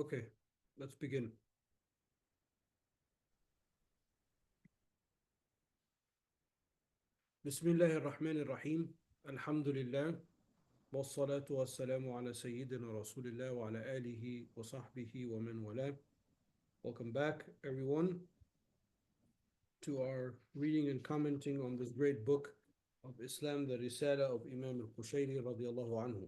Okay, let's begin. Bismillah ar-Rahman ar-Rahim. Alhamdulillah. Wassalatu wassalamu ala Sayyidina Rasulillah wa ala alihi wa sahbihi wa man wala. Welcome back, everyone, to our reading and commenting on this great book of Islam, the Risala of Imam al-Qushayri radiallahu anhu.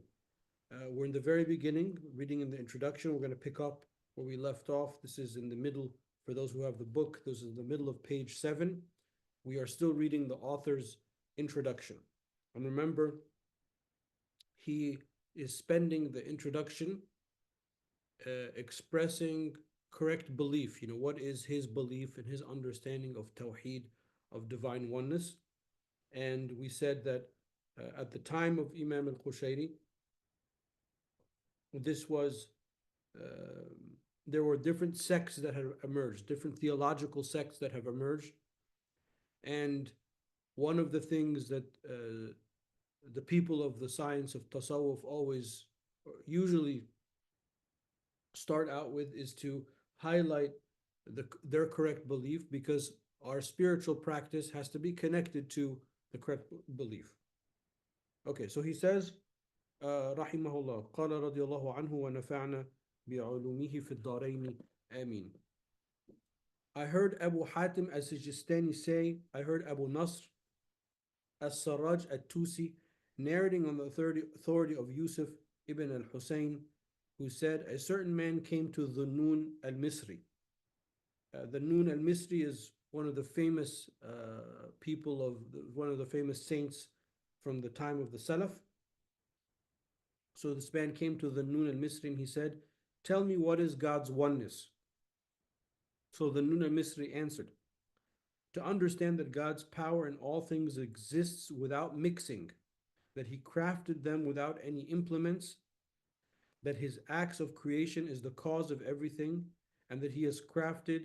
We're in the very beginning, reading in the introduction. We're going to pick up where we left off. This is in the middle, for those who have the book, this is the middle of page 7. We are still reading the author's introduction. And remember, he is spending the introduction expressing correct belief. What is his belief and his understanding of Tawheed, of divine oneness. And we said that at the time of Imam al-Qushayri, this was, there were different sects that had emerged, different theological sects that have emerged. And one of the things that the people of the science of Tasawwuf always, usually start out with is to highlight their correct belief, because our spiritual practice has to be connected to the correct belief. Okay, so he says, rahimahullah, qala radiyallahu anhu wa nafa'na bi'ulumihi fi ad-darain, ameen. I heard Abu Hatim as-Sijistani say, I heard Abu Nasr as-Sarraj at-Tusi narrating on the authority of Yusuf ibn al-Husayn, who said, a certain man came to the Nun al-Misri. The Nun al-Misri is one of the famous one of the famous saints from the time of the Salaf. So this man came to the Nun al-Misri and he said, tell me, what is God's oneness? So the Nun al-Misri answered, to understand that God's power in all things exists without mixing, that he crafted them without any implements, that his acts of creation is the cause of everything, and that he has crafted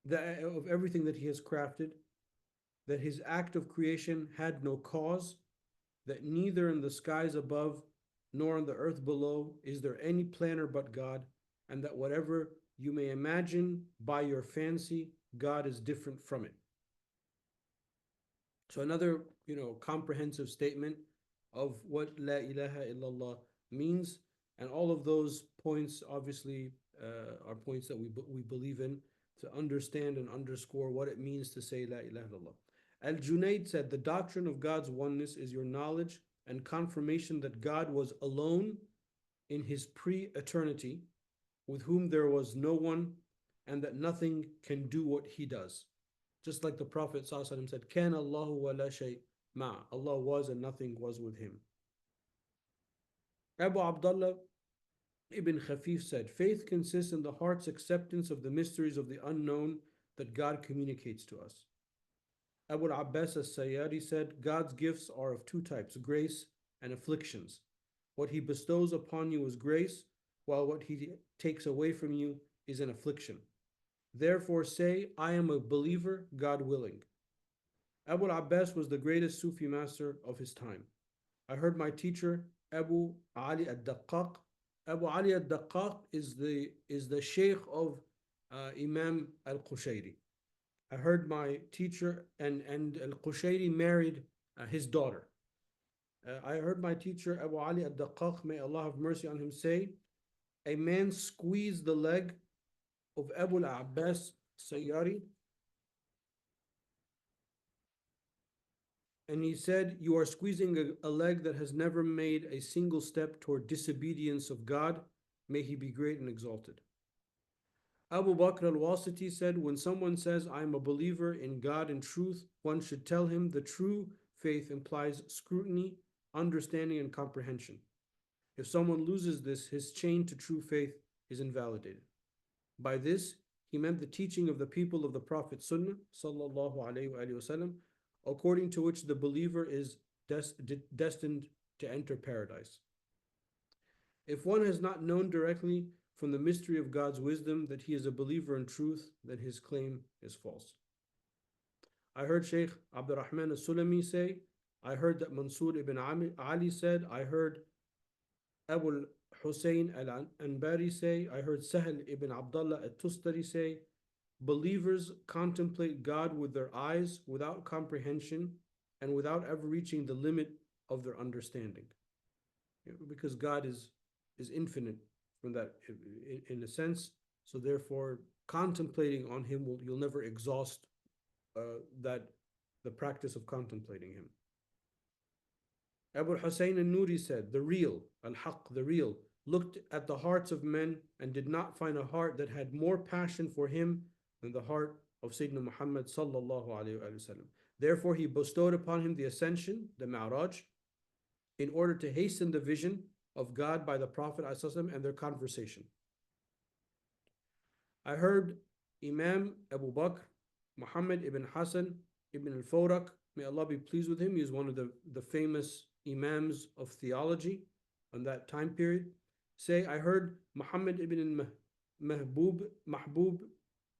of everything that he has crafted, that his act of creation had no cause, that neither in the skies above nor on the earth below is there any planner but God, and that whatever you may imagine by your fancy, God is different from it. So another, comprehensive statement of what La ilaha illallah means, and all of those points obviously are points that we believe in, to understand and underscore what it means to say La ilaha illallah. Al-Junayd said, the doctrine of God's oneness is your knowledge and confirmation that God was alone in his pre-eternity, with whom there was no one, and that nothing can do what he does. Just like the Prophet ﷺ said, Kana Allahu wa la shay ma. Allah was and nothing was with him. Abu Abdullah ibn Khafif said, faith consists in the heart's acceptance of the mysteries of the unknown that God communicates to us. Abu al-Abbas as-Sayyari said, God's gifts are of two types, grace and afflictions. What he bestows upon you is grace, while what he takes away from you is an affliction. Therefore say, I am a believer, God willing. Abu al-Abbas was the greatest Sufi master of his time. I heard my teacher, Abu Ali al-Daqqaq. Abu Ali al-Daqqaq is the Sheikh of Imam al-Qushayri. I heard my teacher, and al-Qushayri married his daughter. I heard my teacher, Abu Ali al-Daqqaq, may Allah have mercy on him, say, a man squeezed the leg of Abu al-Abbas Sayyari, and he said, you are squeezing a leg that has never made a single step toward disobedience of God. May he be great and exalted. Abu Bakr al-Wasiti said, when someone says, I am a believer in God and truth, one should tell him the true faith implies scrutiny, understanding, and comprehension. If someone loses this, his chain to true faith is invalidated. By this, he meant the teaching of the people of the Prophet Sunnah, sallallahu alayhi wa sallam, according to which the believer is destined to enter paradise. If one has not known directly from the mystery of God's wisdom that he is a believer in truth, then his claim is false. I heard Shaykh Abdurrahman al-Sulami say, I heard that Mansur ibn Ali said, I heard Abu Hussein al-Anbari say, I heard Sahel ibn Abdullah al-Tustari say, believers contemplate God with their eyes without comprehension and without ever reaching the limit of their understanding. Because God is infinite from that in a sense. So therefore, contemplating on Him you'll never exhaust that the practice of contemplating Him. Abu Hussein al-Nuri said, the real, al-Haq, the real, looked at the hearts of men and did not find a heart that had more passion for him than the heart of Sayyidina Muhammad sallallahu alayhi wa sallam. Therefore, he bestowed upon him the ascension, the Mi'raj, in order to hasten the vision of God by the Prophet ﷺ and their conversation. I heard Imam Abu Bakr, Muhammad ibn Hassan ibn al-Fawraq, may Allah be pleased with him, he is one of the famous Imams of theology on that time period, say, I heard Muhammad ibn Mahbub,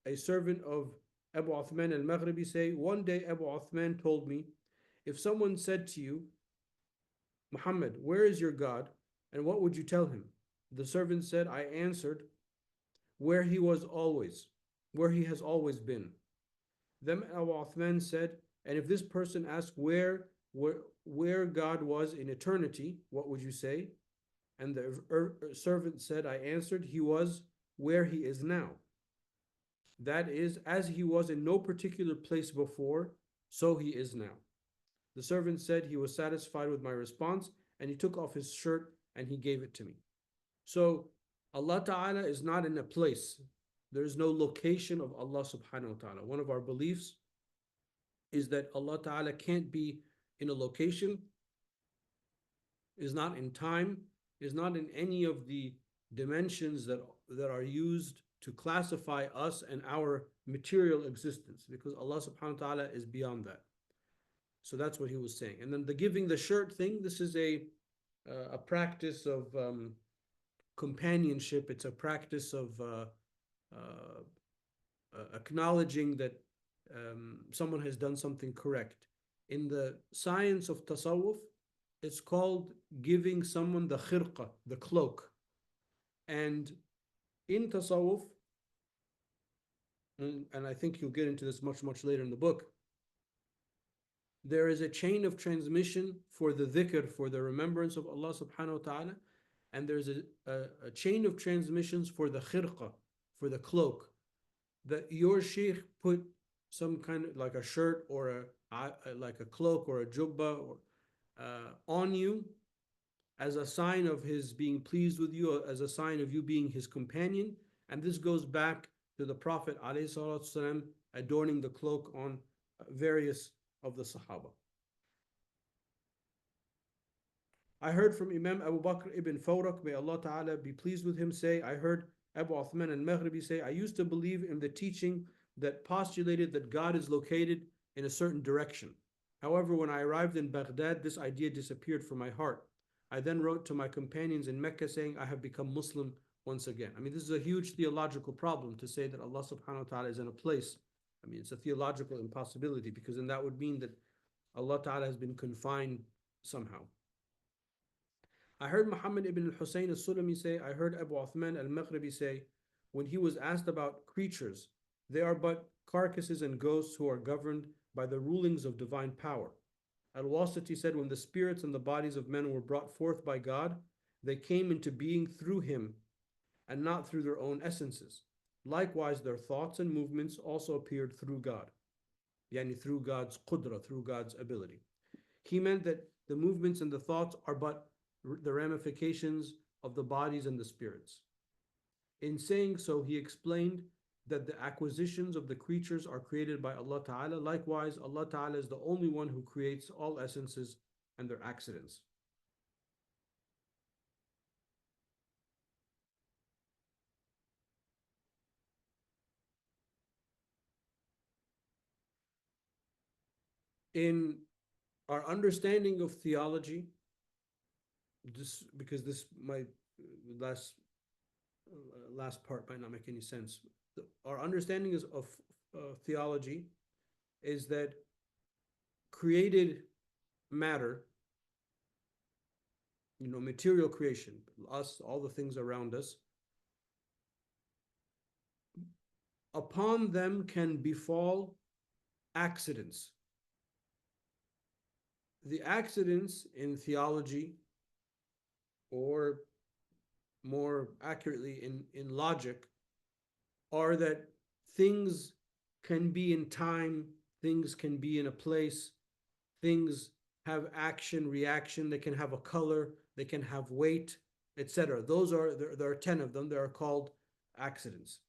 a servant of Abu Uthman al-Maghribi, say, one day Abu Uthman told me, if someone said to you, Muhammad, where is your God? And what would you tell him? The servant said, I answered, where he was always, where he has always been. Then Abu Uthman said, and if this person asked where God was in eternity, what would you say? And the servant said, I answered, he was where he is now. That is, as he was in no particular place before, so he is now. The servant said he was satisfied with my response, and he took off his shirt and he gave it to me. So Allah Ta'ala is not in a place. There is no location of Allah subhanahu wa ta'ala. One of our beliefs is that Allah Ta'ala can't be in a location, is not in time, is not in any of the dimensions that are used to classify us and our material existence, because Allah subhanahu wa ta'ala is beyond that. So that's what he was saying. And then the giving the shirt thing, this is a practice of companionship. It's a practice of acknowledging that someone has done something correct. In the science of tasawwuf, it's called giving someone the khirqa, the cloak. And in tasawwuf, and I think you'll get into this much, much later in the book, there is a chain of transmission for the dhikr, for the remembrance of Allah subhanahu wa ta'ala, and there's a chain of transmissions for the khirqa, for the cloak, that your sheikh put some kind of like a shirt or like a cloak or a jubba or on you as a sign of his being pleased with you, as a sign of you being his companion. And this goes back to the Prophet ﷺ adorning the cloak on various of the Sahaba. I heard from Imam Abu Bakr ibn Fawraq, may Allah Ta'ala be pleased with him, say, I heard Abu Uthman al-Maghribi say, I used to believe in the teaching that postulated that God is located in a certain direction. However, when I arrived in Baghdad, this idea disappeared from my heart. I then wrote to my companions in Mecca saying, I have become Muslim once again. I mean, this is a huge theological problem to say that Allah subhanahu wa ta'ala is in a place. I mean, it's a theological impossibility, because then that would mean that Allah Ta'ala has been confined somehow. I heard Muhammad ibn al-Husayn al-Sulami say, I heard Abu Uthman al-Maghribi say, when he was asked about creatures, they are but carcasses and ghosts who are governed by the rulings of divine power. Al-Wasiti said, when the spirits and the bodies of men were brought forth by God, they came into being through him and not through their own essences. Likewise, their thoughts and movements also appeared through God, yani through God's qudra, through God's ability. He meant that the movements and the thoughts are but the ramifications of the bodies and the spirits. In saying so, he explained that the acquisitions of the creatures are created by Allah Ta'ala. Likewise, Allah Ta'ala is the only one who creates all essences and their accidents. In our understanding of theology, because this my last part might not make any sense. Our understanding of theology is that created matter, material creation, us, all the things around us, upon them can befall accidents. The accidents in theology, or more accurately in logic, are that things can be in time, things can be in a place, things have action, reaction, they can have a color, they can have weight, etc. There are 10 of them. They are called accidents.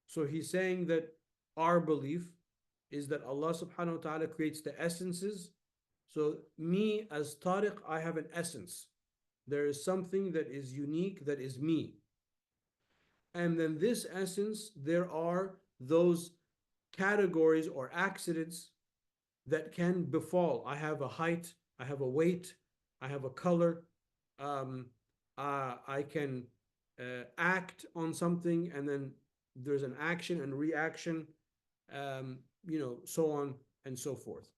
So he's saying that our belief is that Allah subhanahu wa ta'ala creates the essences. So me as Tariq, I have an essence. There is something that is unique, that is me. And then this essence, there are those categories or accidents that can befall. I have a height, I have a weight, I have a color, I can act on something, and then there's an action and reaction, so on and so forth.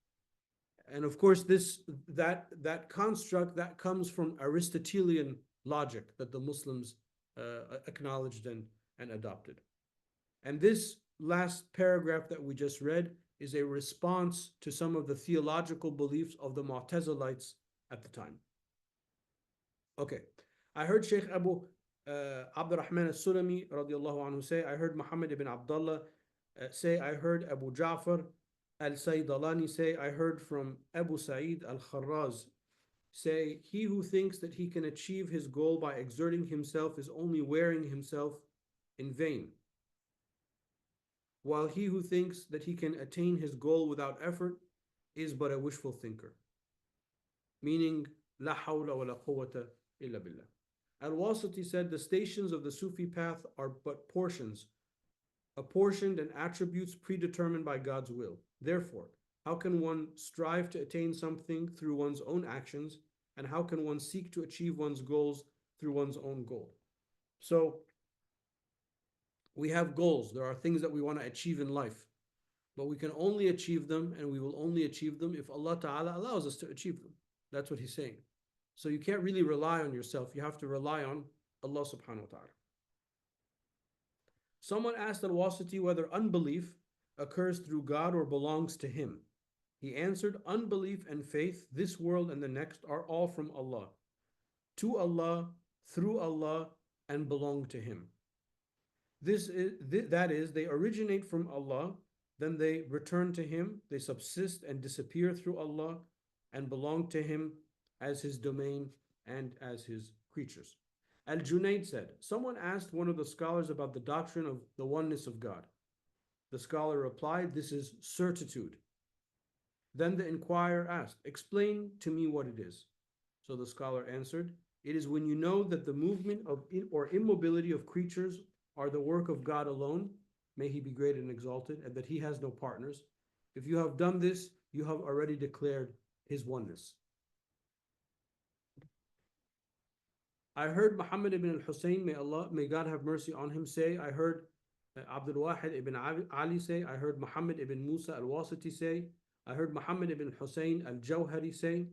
And of course, that construct that comes from Aristotelian logic that the Muslims acknowledged and adopted. And this last paragraph that we just read is a response to some of the theological beliefs of the Mu'tazilites at the time. Okay, I heard Sheikh Abu Abdurrahman al-Sulami radiallahu anhu say, I heard Muhammad ibn Abdullah say, I heard Abu Ja'far al-Saydalani say, I heard from Abu Sa'id al-Kharraz say, he who thinks that he can achieve his goal by exerting himself is only wearing himself in vain, while he who thinks that he can attain his goal without effort is but a wishful thinker. Meaning, la hawla wa la quwwata illa billah. Al-Wasiti said, the stations of the Sufi path are but portions, apportioned and attributes predetermined by God's will. Therefore, how can one strive to attain something through one's own actions, and how can one seek to achieve one's goals through one's own goal? So, we have goals. There are things that we want to achieve in life, but we can only achieve them, and we will only achieve them if Allah Ta'ala allows us to achieve them. That's what he's saying. So you can't really rely on yourself. You have to rely on Allah Subhanahu wa Ta'ala. Someone asked Al-Wasiti whether unbelief occurs through God or belongs to him. He answered, unbelief and faith, this world and the next, are all from Allah, to Allah, through Allah, and belong to him. That is, they originate from Allah, then they return to him, they subsist and disappear through Allah, and belong to him as his domain and as his creatures. Al-Junayd said, someone asked one of the scholars about the doctrine of the oneness of God. The scholar replied, this is certitude. Then the inquirer asked, explain to me what it is. So the scholar answered, it is when you know that the movement or immobility of creatures are the work of God alone, may he be great and exalted, and that he has no partners. If you have done this, you have already declared his oneness. I heard Muhammad ibn al-Hussein, may God have mercy on him, say, I heard Abdul Wahid ibn Ali say, I heard Muhammad ibn Musa al-Wasiti say, I heard Muhammad ibn Hussein al-Jawhari say,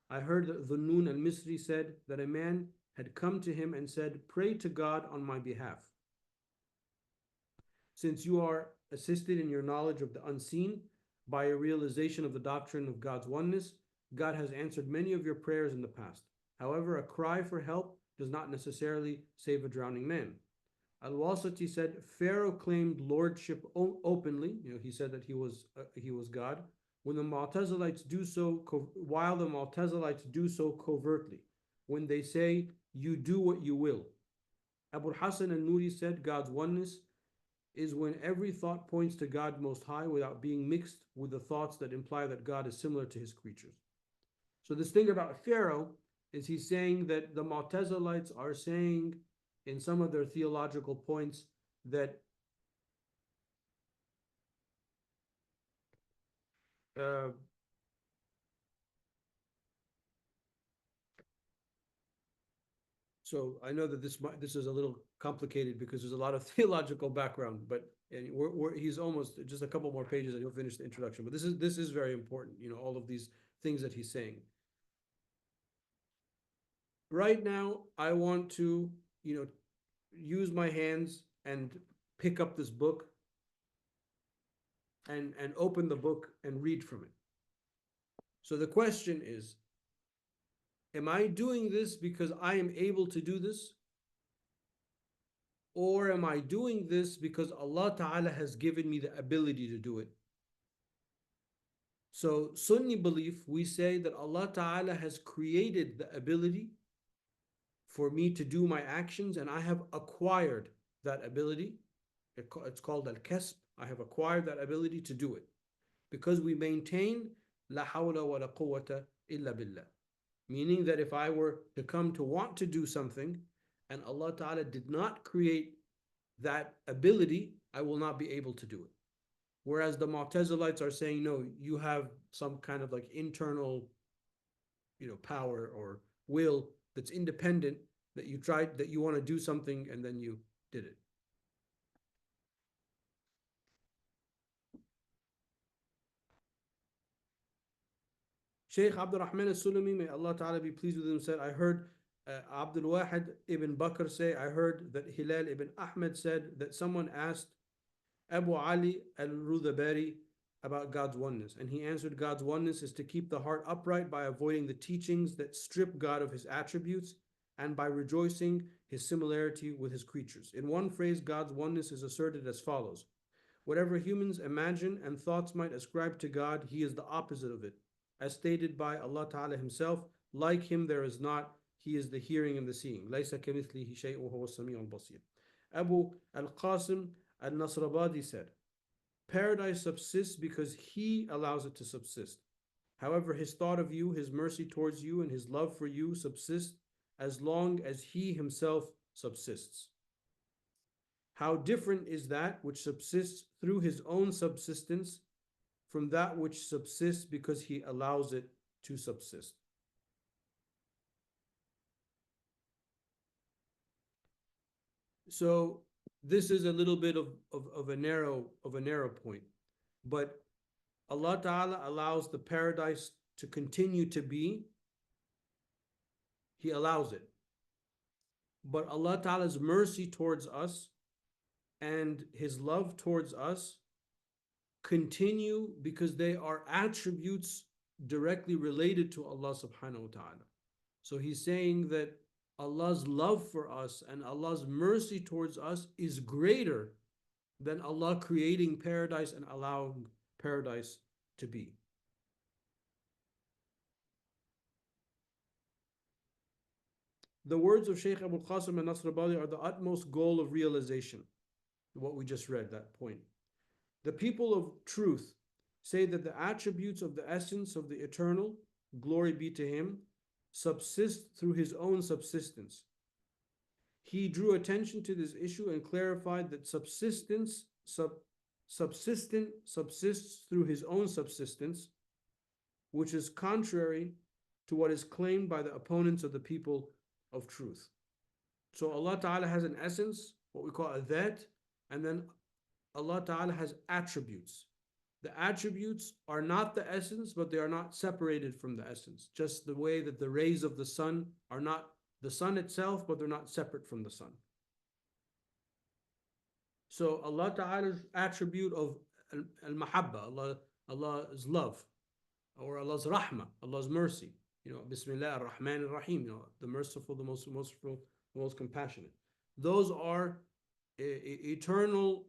I heard Dhunnun al-Misri said that a man had come to him and said, pray to God on my behalf. Since you are assisted in your knowledge of the unseen by a realization of the doctrine of God's oneness, God has answered many of your prayers in the past. However, a cry for help does not necessarily save a drowning man. Al-Wasiti said, Pharaoh claimed lordship openly. He said that he was God. When the Mu'tazilites do so, while the Mu'tazilites do so covertly, when they say, you do what you will. Abu Hassan al-Nuri said, God's oneness is when every thought points to God Most High without being mixed with the thoughts that imply that God is similar to his creatures. So this thing about Pharaoh is he's saying that the Mu'tazilites are saying in some of their theological points that so I know that this is a little complicated because there's a lot of theological background, but he's almost just a couple more pages and he'll finish the introduction. But this is very important, all of these things that he's saying. right now I want to, use my hands and pick up this book and open the book and read from it. So the question is, am I doing this because I am able to do this? Or am I doing this because Allah Ta'ala has given me the ability to do it? So Sunni belief, we say that Allah Ta'ala has created the ability for me to do my actions, and I have acquired that ability. It's called al-kasb. I have acquired that ability to do it because we maintain la hawla wa la quwwata illa billah. Meaning that if I were to come to want to do something and Allah Ta'ala did not create that ability, I will not be able to do it. Whereas the Mu'tazilites are saying, no, you have some kind of like internal, power or will that's independent, that you want to do something and then you did it. Shaykh Abdul Rahman al-Sulami, may Allah Ta'ala be pleased with him, said, I heard Abdul Wahid ibn Bakr say, I heard that Hilal ibn Ahmed said that someone asked Abu Ali al-Rudhabari about God's oneness. And he answered, God's oneness is to keep the heart upright by avoiding the teachings that strip God of his attributes and by rejoicing his similarity with his creatures. In one phrase, God's oneness is asserted as follows. Whatever humans imagine and thoughts might ascribe to God, he is the opposite of it. As stated by Allah Ta'ala himself, like him there is not, he is the hearing and the seeing. لَيْسَ كَمِثْلِهِ شَيْءٌ وَهُوَ السَّمِيعُ الْبَصِيرُ. Abu al-Qasim al-Nasrabadi said, paradise subsists because he allows it to subsist. However, his thought of you, his mercy towards you, and his love for you subsist as long as he himself subsists. How different is that which subsists through his own subsistence from that which subsists because he allows it to subsist. So this is a little bit of a narrow point, but Allah Ta'ala allows the paradise to continue to be. He allows it. But Allah Ta'ala's mercy towards us and his love towards us continue because they are attributes directly related to Allah subhanahu wa ta'ala. So he's saying that Allah's love for us and Allah's mercy towards us is greater than Allah creating paradise and allowing paradise to be. The words of Shaykh Abu Qasim al-Nasrabadi are the utmost goal of realization, what we just read, that point. The people of truth say that the attributes of the essence of the eternal, glory be to him, subsist through his own subsistence. He drew attention to this issue and clarified that subsistent subsists through his own subsistence, which is contrary to what is claimed by the opponents of the people of truth. So Allah Ta'ala has an essence, what we call a that, and then Allah Ta'ala has attributes. The attributes are not the essence, but they are not separated from the essence. Just the way that the rays of the sun are not the sun itself, but they're not separate from the sun. So Allah Ta'ala's attribute of al-mahabba, Allah's love, or Allah's rahmah, Allah's mercy. Bismillah ar-Rahman ar-Rahim, the merciful, the most merciful, the most compassionate. Those are eternal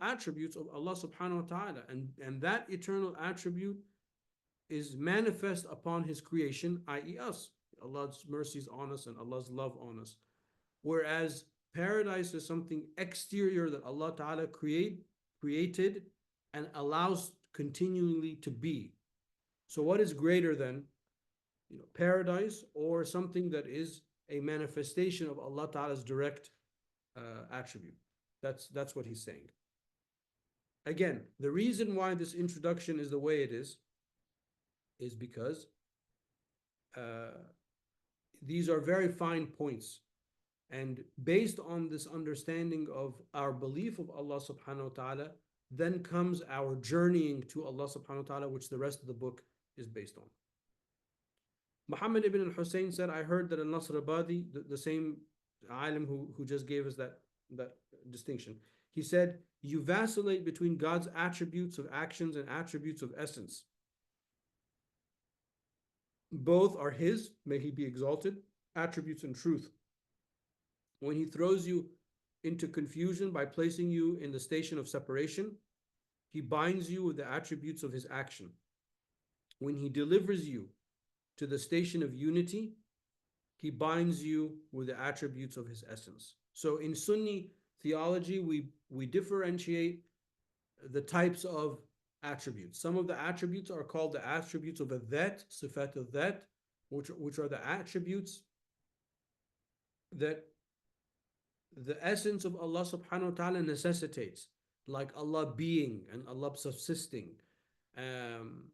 attributes of Allah subhanahu wa ta'ala, and that eternal attribute is manifest upon his creation, i.e. us. Allah's mercies on us and Allah's love on us. Whereas paradise is something exterior that Allah Ta'ala created and allows continually to be. So what is greater than paradise or something that is a manifestation of Allah Ta'ala's direct attribute? That's what he's saying. Again, the reason why this introduction is the way it is because these are very fine points. And based on this understanding of our belief of Allah subhanahu wa ta'ala, then comes our journeying to Allah subhanahu wa ta'ala, which the rest of the book is based on. Muhammad ibn al-Hussein said, I heard that al-Nasr Abadi, the same alim who just gave us that distinction, he said, you vacillate between God's attributes of actions and attributes of essence. Both are his, may he be exalted, attributes and truth. When he throws you into confusion by placing you in the station of separation, he binds you with the attributes of his action. When he delivers you to the station of unity, he binds you with the attributes of his essence. So in Sunni theology, we differentiate the types of attributes. Some of the attributes are called the attributes of a dhat, sifat al-dhat, which are the attributes that the essence of Allah subhanahu wa ta'ala necessitates, like Allah being and Allah subsisting, um,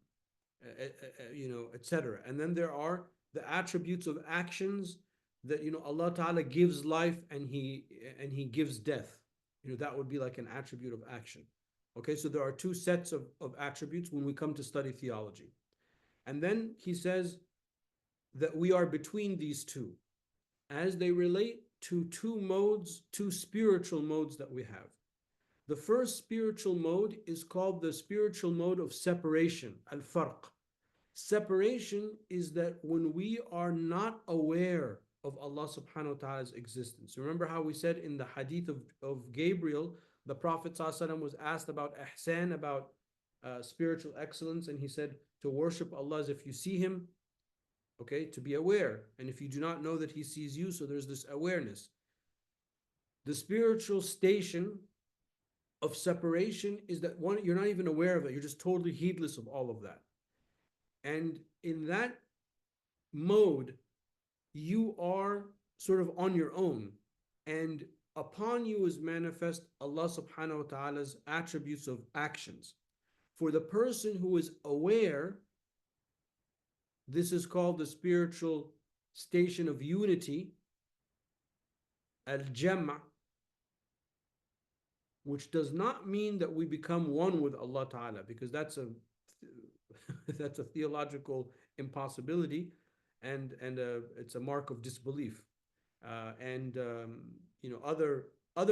etc. And then there are the attributes of actions that Allah ta'ala gives life and he gives death. That would be like an attribute of action. Okay, so there are two sets of attributes when we come to study theology. And then he says that we are between these two as they relate to two spiritual modes that we have. The first spiritual mode is called the spiritual mode of separation, al-farq. Separation is that when we are not aware of Allah subhanahu wa ta'ala's existence. Remember how we said in the hadith of Gabriel, the Prophet ﷺ was asked about ihsan, about spiritual excellence, and he said to worship Allah as if you see him, okay, to be aware. And if you do not know that he sees you, so there's this awareness. The spiritual station of separation is that one, you're not even aware of it, you're just totally heedless of all of that. And in that mode, you are sort of on your own, and upon you is manifest Allah subhanahu wa ta'ala's attributes of actions. For the person who is aware, this is called the spiritual station of unity, al-jama', which does not mean that we become one with Allah ta'ala, because that's a theological impossibility, and it's a mark of disbelief. Other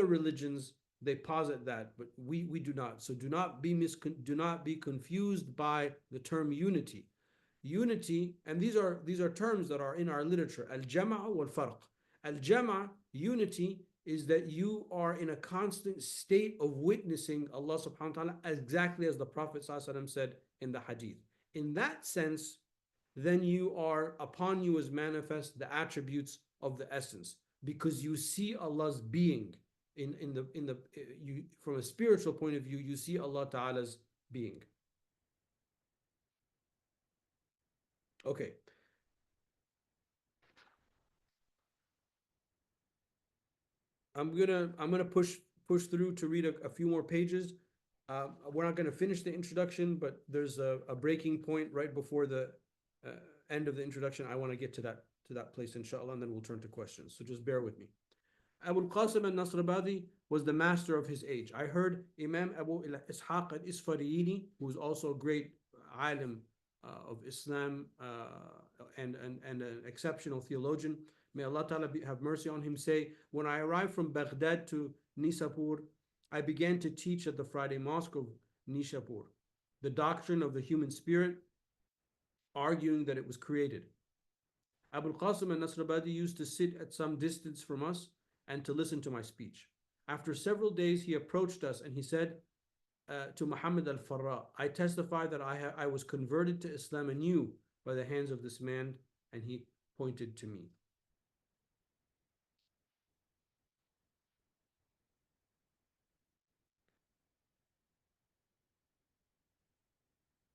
religions, they posit that, but we do not. So do not be confused by the term unity. Unity, and these are terms that are in our literature. Al-jama' wal-farq. Al-jama', unity, is that you are in a constant state of witnessing Allah subhanahu wa ta'ala, exactly as the Prophet ﷺ said in the hadith. In that sense, then upon you is manifest the attributes of the essence, because you see Allah's being from a spiritual point of view, you see Allah Ta'ala's being. Okay. I'm gonna push through to read a few more pages. We're not gonna finish the introduction, but there's a breaking point right before the end of the introduction. I want to get to that place, inshallah, and then we'll turn to questions. So just bear with me. Abu al-Qasim al-Nasrabadi was the master of his age. I heard Imam Abu Ishaq al-Isfariyini, who was also a great alim of Islam and an exceptional theologian, may Allah Ta'ala have mercy on him, say, when I arrived from Baghdad to Nishapur, I began to teach at the Friday Mosque of Nishapur the doctrine of the human spirit, arguing that it was created. Abu al-Qasim al-Nasrabadi used to sit at some distance from us and to listen to my speech. After several days, he approached us and he said to Muhammad al-Farra, I testify that I was converted to Islam anew by the hands of this man, and he pointed to me.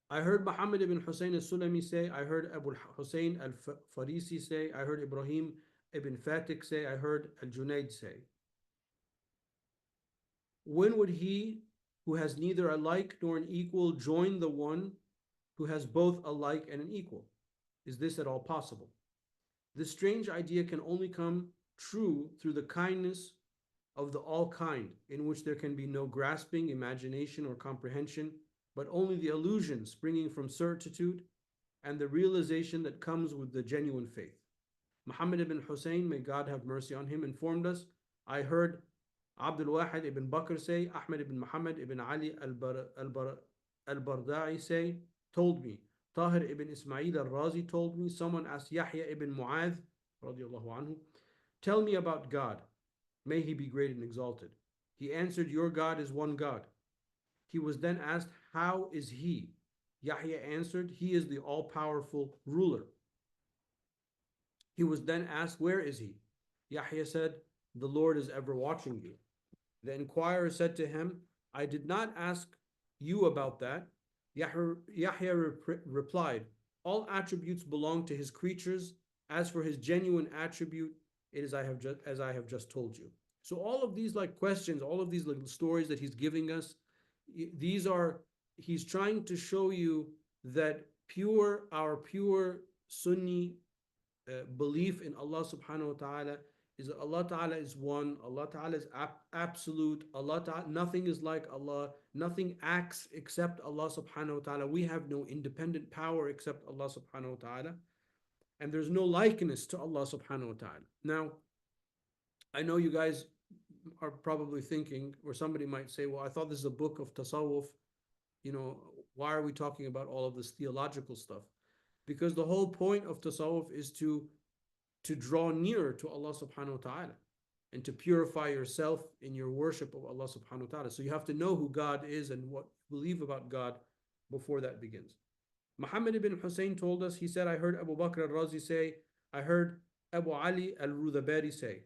I heard Muhammad ibn Hussein al-Sulami say, I heard Abu Hussein al-Farisi say, I heard Ibrahim ibn Fatik say, I heard al-Junaid say. When would he who has neither a like nor an equal join the one who has both a like and an equal? Is this at all possible? This strange idea can only come true through the kindness of the all-kind, in which there can be no grasping, imagination, or comprehension, but only the illusion springing from certitude and the realization that comes with the genuine faith. Muhammad ibn Hussein, may God have mercy on him, informed us, I heard Abdul Wahid ibn Bakr say, Ahmed ibn Muhammad ibn Ali al-Bardai say, told me, Tahir ibn Ismail al-Razi told me, someone asked Yahya ibn Mu'adh, radiallahu anhu, tell me about God, may he be great and exalted. He answered, your God is one God. He was then asked, how is he? Yahya answered, he is the all-powerful ruler. He was then asked, where is he? Yahya said, the Lord is ever watching you. The inquirer said to him, I did not ask you about that. Yahya replied, all attributes belong to his creatures. As for his genuine attribute, it is as I have just told you. So all of these like questions, all of these little stories that he's giving us, he's trying to show you that our pure Sunni belief in Allah subhanahu wa ta'ala is that Allah ta'ala is one, Allah ta'ala is absolute, Allah ta'ala, nothing is like Allah, nothing acts except Allah subhanahu wa ta'ala. We have no independent power except Allah subhanahu wa ta'ala, and there's no likeness to Allah subhanahu wa ta'ala. Now, I know you guys are probably thinking, or somebody might say, well, I thought this is a book of tasawwuf, why are we talking about all of this theological stuff? Because the whole point of tasawwuf is to draw nearer to Allah subhanahu wa ta'ala and to purify yourself in your worship of Allah subhanahu wa ta'ala. So you have to know who God is and what you believe about God before that begins. Muhammad ibn Hussein told us, he said, I heard Abu Bakr al-Razi say, I heard Abu Ali al-Rudhabari say,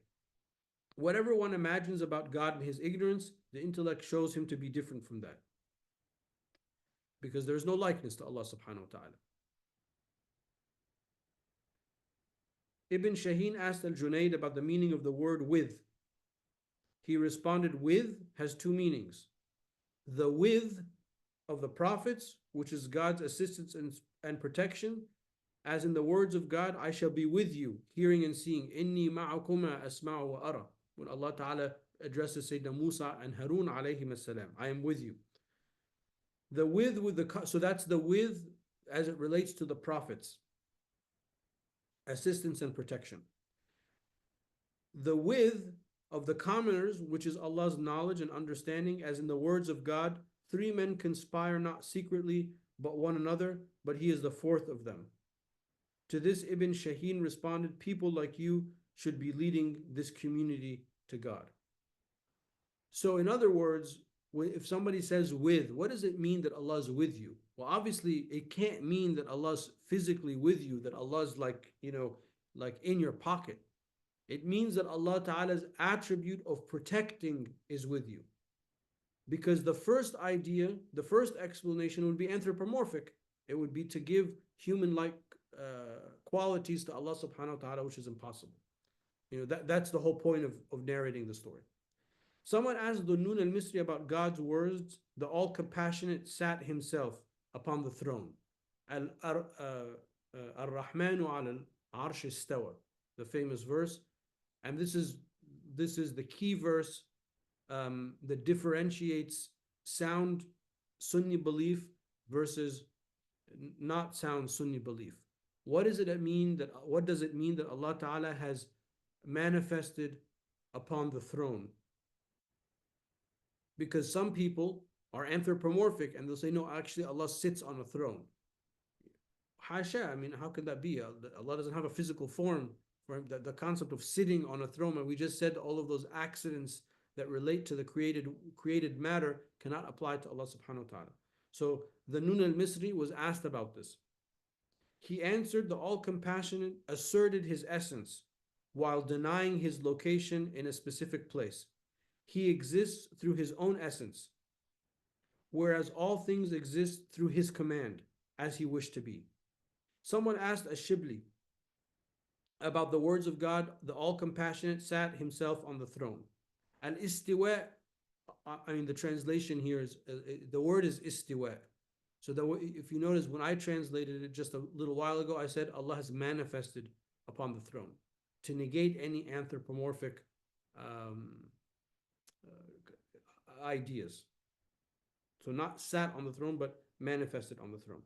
whatever one imagines about God and his ignorance, the intellect shows him to be different from that. Because there is no likeness to Allah subhanahu wa ta'ala. Ibn Shaheen asked Al-Junayd about the meaning of the word with. He responded, with has two meanings. The with of the prophets, which is God's assistance and protection, as in the words of God, I shall be with you, hearing and seeing. Inni ma'akuma asma'u wa ara. When Allah Ta'ala addresses Sayyidina Musa and Harun alayhim as-salam, I am with you. The with so that's the with as it relates to the prophets. Assistance and protection. The with of the commoners, which is Allah's knowledge and understanding, as in the words of God, three men conspire not secretly but one another, but he is the fourth of them. To this Ibn Shaheen responded, people like you should be leading this community to God. So in other words, if somebody says with, what does it mean that Allah is with you? Well, obviously it can't mean that Allah's physically with you, that Allah's like in your pocket. It means that Allah Ta'ala's attribute of protecting is with you. Because the first idea, the first explanation would be anthropomorphic. It would be to give human-like qualities to Allah Subhanahu wa Ta'ala, which is impossible. That's the whole point of narrating the story. Someone asked Dhunnun al-Misri about God's words, the all-compassionate sat himself upon the throne. Ar-Rahmanu al-Arsh istawa, the famous verse. And this is the key verse that differentiates sound Sunni belief versus not sound Sunni belief. What does it mean that Allah Ta'ala has manifested upon the throne? Because some people are anthropomorphic and they'll say, no, actually Allah sits on a throne. Hasha, how could that be? Allah doesn't have a physical form. For the concept of sitting on a throne, and we just said all of those accidents that relate to the created matter cannot apply to Allah subhanahu wa ta'ala. So the Dhunnun al-Misri was asked about this. He answered, the all-compassionate asserted his essence while denying his location in a specific place. He exists through his own essence, whereas all things exist through his command, as he wished to be. Someone asked Ash-Shibli about the words of God, the all-compassionate sat himself on the throne. Al-Istiwa, the translation here is, the word is Istiwa. So if you notice, when I translated it just a little while ago, I said Allah has manifested upon the throne to negate any anthropomorphic ideas. So not sat on the throne, but manifested on the throne.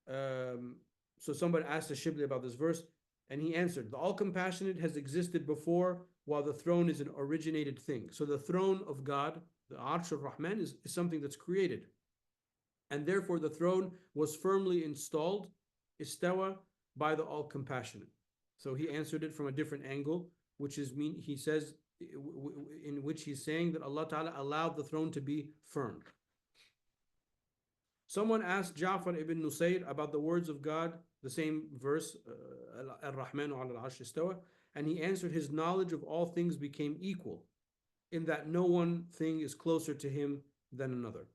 Um, so somebody asked the Shibli about this verse, and he answered, the all compassionate has existed before, while the throne is an originated thing. So the throne of God, the Arsh of Rahman, is something that's created. And therefore the throne was firmly installed, istawa, by the all compassionate. So he answered it from a different angle, which is mean he says, in which he's saying that Allah Ta'ala allowed the throne to be firm. Someone asked Ja'far ibn Nusayr about the words of God, the same verse, Ar-Rahmanu ala al-Arsh istawa, and he answered, his knowledge of all things became equal, in that no one thing is closer to him than another.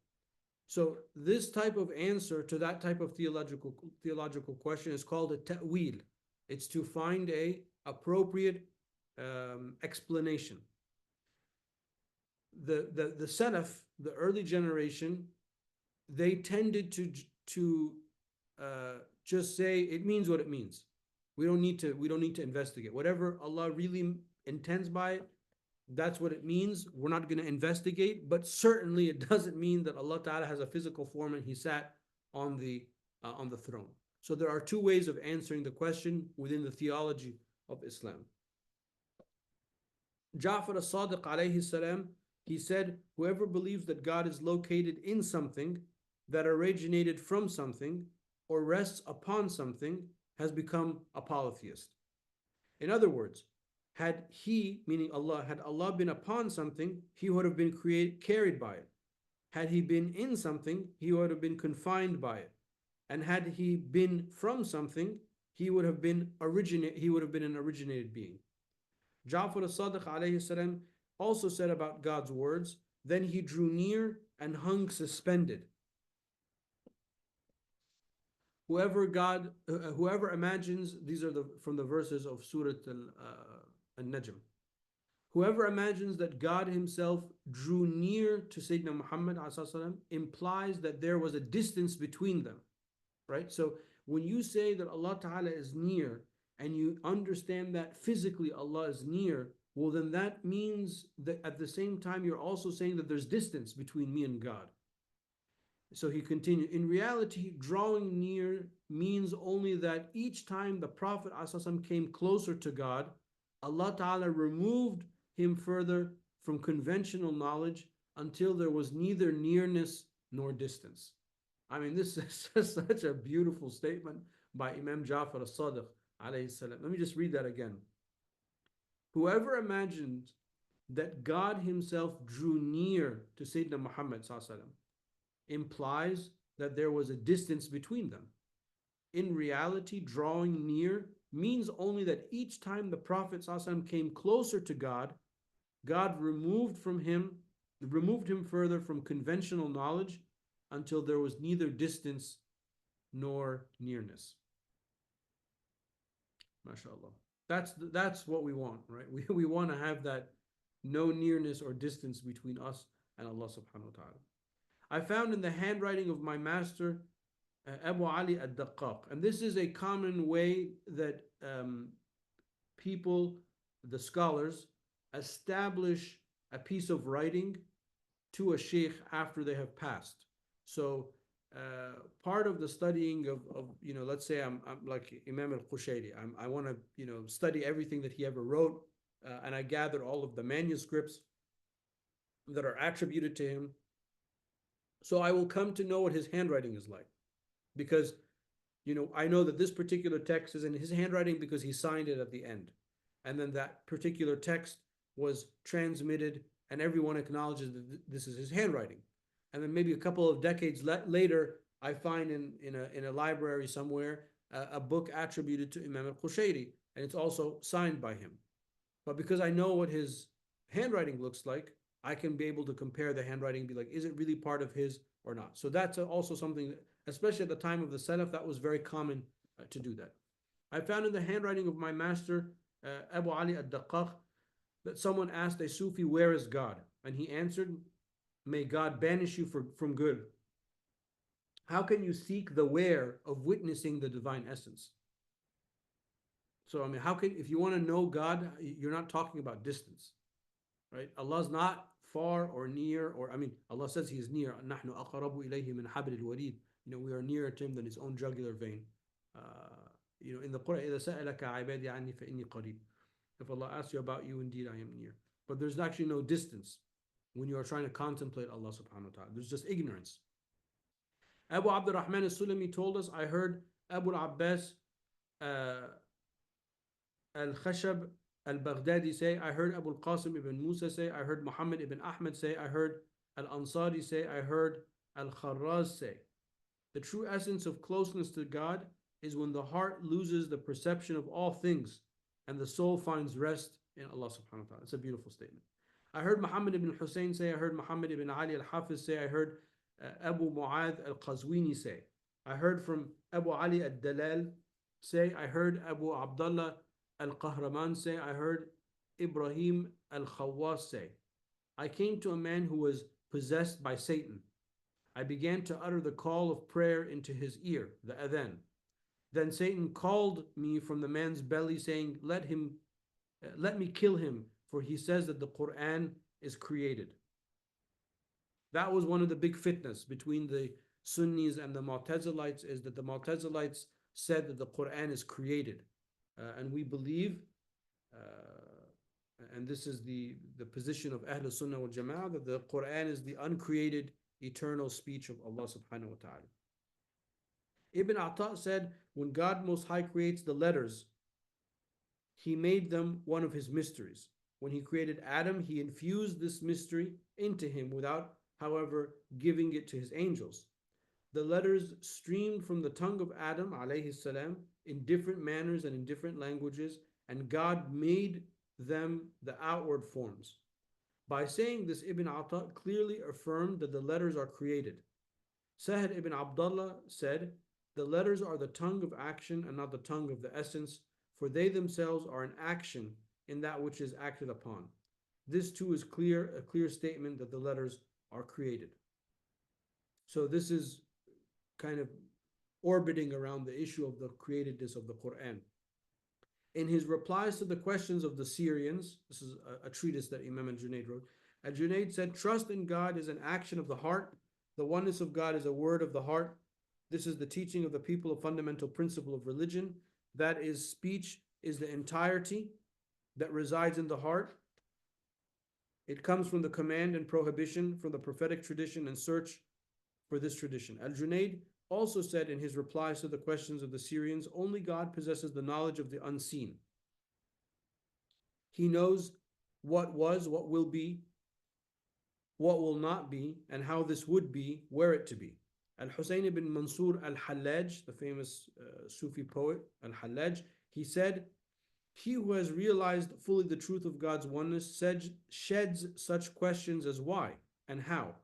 So this type of answer to that type of theological question is called a ta'wil. It's to find a appropriate explanation. The Salaf, the early generation, they tended to just say it means what it means. We don't need to investigate. Whatever Allah really intends by it, that's what it means. We're not going to investigate, but certainly it doesn't mean that Allah Ta'ala has a physical form and He sat on the throne. So there are two ways of answering the question within the theology of Islam. Ja'far as-Sadiq alayhi salam, he said, whoever believes that God is located in something, that originated from something, or rests upon something, has become a polytheist. In other words, had he, meaning Allah, had Allah been upon something, He would have been carried by it. Had He been in something, He would have been confined by it. And had He been from something, He would have been an originated being. Ja'far as-Sadiq alayhi salam also said about God's words, then He drew near and hung suspended. Whoever imagines, these are from the verses of Surah Al-Najm. Whoever imagines that God Himself drew near to Sayyidina Muhammad implies that there was a distance between them, right? So when you say that Allah Ta'ala is near and you understand that physically Allah is near, well then that means that at the same time you're also saying that there's distance between me and God. So he continued, in reality, drawing near means only that each time the Prophet ﷺ came closer to God, Allah Ta'ala removed him further from conventional knowledge until there was neither nearness nor distance. I mean, this is just such a beautiful statement by Imam Ja'far as-Sadiq alayhi salam. Let me just read that again. Whoever imagines that God Himself drew near to Sayyidina Muhammad sallallahu alaihi wasallam implies that there was a distance between them. In reality, drawing near means only that each time the Prophet ﷺ came closer to God, God removed him further from conventional knowledge until there was neither distance nor nearness. MashaAllah. That's what we want, right? We want to have that no nearness or distance between us and Allah subhanahu wa ta'ala. I found in the handwriting of my master, Abu Ali ad-Daqqaq, and this is a common way that people, the scholars, establish a piece of writing to a sheikh after they have passed. So part of the studying of let's say I'm like Imam al-Qushayri, I want to study everything that he ever wrote, and I gathered all of the manuscripts that are attributed to him. So I will come to know what his handwriting is like, because I know that this particular text is in his handwriting because he signed it at the end, and then that particular text was transmitted and everyone acknowledges that this is his handwriting. And then maybe a couple of decades later, I find in a library somewhere a book attributed to Imam al-Qushayri, and it's also signed by him. But because I know what his handwriting looks like, I can be able to compare the handwriting and be like, is it really part of his or not? So that's also something that, especially at the time of the Salaf, that was very common to do that. I found in the handwriting of my master, Abu Ali ad-Daqqaq, that someone asked a Sufi, where is God? And he answered, may God banish you from good. How can you seek the where of witnessing the divine essence? So, I mean, if you want to know God, you're not talking about distance, right? Allah's not far or near, Allah says He is near. نَحْنُ أَقْرَبُ إِلَيْهِ مِنْ حَبْلِ الْوَرِيدِ. we are nearer to him than his own jugular vein. In the Quran, إِذَا سَأَلَكَ عِبَادِي عَنِّي فَإِنِّي قَرِيبٌ. If Allah asks you about you, indeed I am near. But there's actually no distance when you are trying to contemplate Allah subhanahu wa ta'ala. There's just ignorance. Abu Abdurrahman al-Sulami told us, I heard Abu al-Abbas al-Khashab al-Baghdadi say, I heard Abu al-Qasim ibn Musa say, I heard Muhammad ibn Ahmad say, I heard al-Ansari say, I heard al-Kharraz say. The true essence of closeness to God is when the heart loses the perception of all things and the soul finds rest in Allah subhanahu wa ta'ala. It's a beautiful statement. I heard Muhammad ibn Hussein say, I heard Muhammad ibn Ali al-Hafiz say, I heard Abu Mu'adh al-Qazwini say, I heard from Abu Ali al-Dalal say, I heard Abu Abdullah al-Qahraman say, I heard Ibrahim al-Khawwas say, I came to a man who was possessed by Satan. I began to utter the call of prayer into his ear, the adhan. Then Satan called me from the man's belly saying, let me kill him, for he says that the Quran is created. That was one of the big fitnas between the Sunnis and the Mu'tazilites, is that the Mu'tazilites said that the Quran is created. And we believe, and this is the position of Ahl Sunnah wal Jama'ah, that the Quran is the uncreated, eternal speech of Allah subhanahu wa ta'ala. Ibn Atta said, when God Most High creates the letters, He made them one of His mysteries. When He created Adam, He infused this mystery into him without, however, giving it to His angels. The letters streamed from the tongue of Adam alayhi salam in different manners and in different languages, and God made them the outward forms. By saying this, Ibn Atta clearly affirmed that the letters are created. Sahid ibn Abdullah said, the letters are the tongue of action and not the tongue of the essence, for they themselves are an action in that which is acted upon. This too is a clear statement that the letters are created. So this is kind of orbiting around the issue of the createdness of the Quran. In his replies to the questions of the Syrians, this is a treatise that Imam al-Junayd wrote, al-Junayd said, trust in God is an action of the heart. The oneness of God is a word of the heart. This is the teaching of the people of fundamental principle of religion. That is, speech is the entirety that resides in the heart. It comes from the command and prohibition from the prophetic tradition and search for this tradition. Al-Junayd also said in his replies to the questions of the Syrians, only God possesses the knowledge of the unseen. He knows what was, what will be, what will not be, and how this would be, were it to be. Al-Husayn ibn Mansur al-Hallaj, the famous Sufi poet al-Hallaj, he said, he who has realized fully the truth of God's oneness sheds such questions as why and how.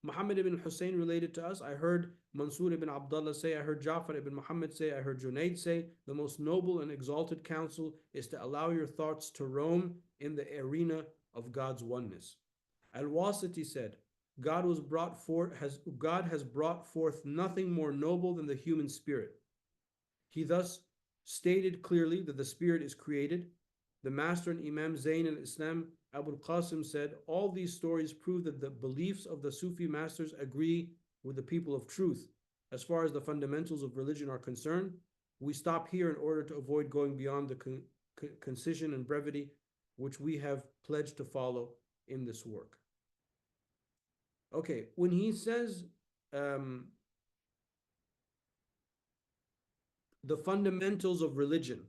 Muhammad ibn Hussein related to us, I heard Mansur ibn Abdullah say, I heard Ja'far ibn Muhammad say, I heard Junayd say, the most noble and exalted counsel is to allow your thoughts to roam in the arena of God's oneness. Al-Wasiti said, God has brought forth nothing more noble than the human spirit. He thus stated clearly that the spirit is created. The master and Imam Zayn al-Islam Abu al-Qasim said, all these stories prove that the beliefs of the Sufi masters agree with the people of truth. As far as the fundamentals of religion are concerned, we stop here in order to avoid going beyond the concision and brevity which we have pledged to follow in this work. Okay, when he says the fundamentals of religion,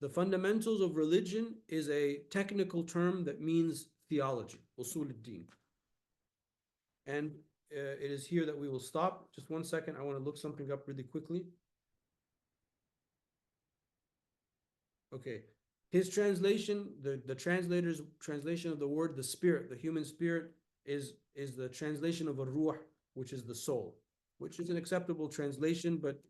the fundamentals of religion is a technical term that means theology, usul ad-din. And it is here that we will stop. Just one second, I want to look something up really quickly. Okay, his translation, the translator's translation of the word, the spirit, the human spirit, is the translation of a ruh, which is the soul, which is an acceptable translation, but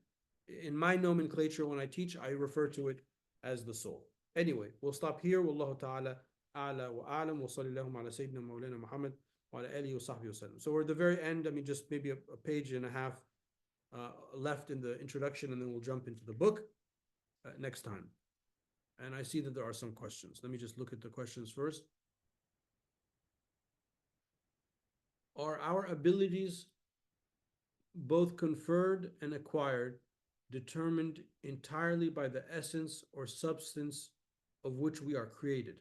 in my nomenclature, when I teach, I refer to it as the soul. Anyway, we'll stop here. Wallahu ta'ala a'la wa a'lam wa sallallahu ala sayyidina Mawlana Muhammad wa ala alihi wa sahbihi wa sallam. So we're at the very end. I mean, just maybe a page and a half left in the introduction, and then we'll jump into the book next time. And I see that there are some questions. Let me just look at the questions first. Are our abilities both conferred and acquired, determined entirely by the essence or substance of which we are created?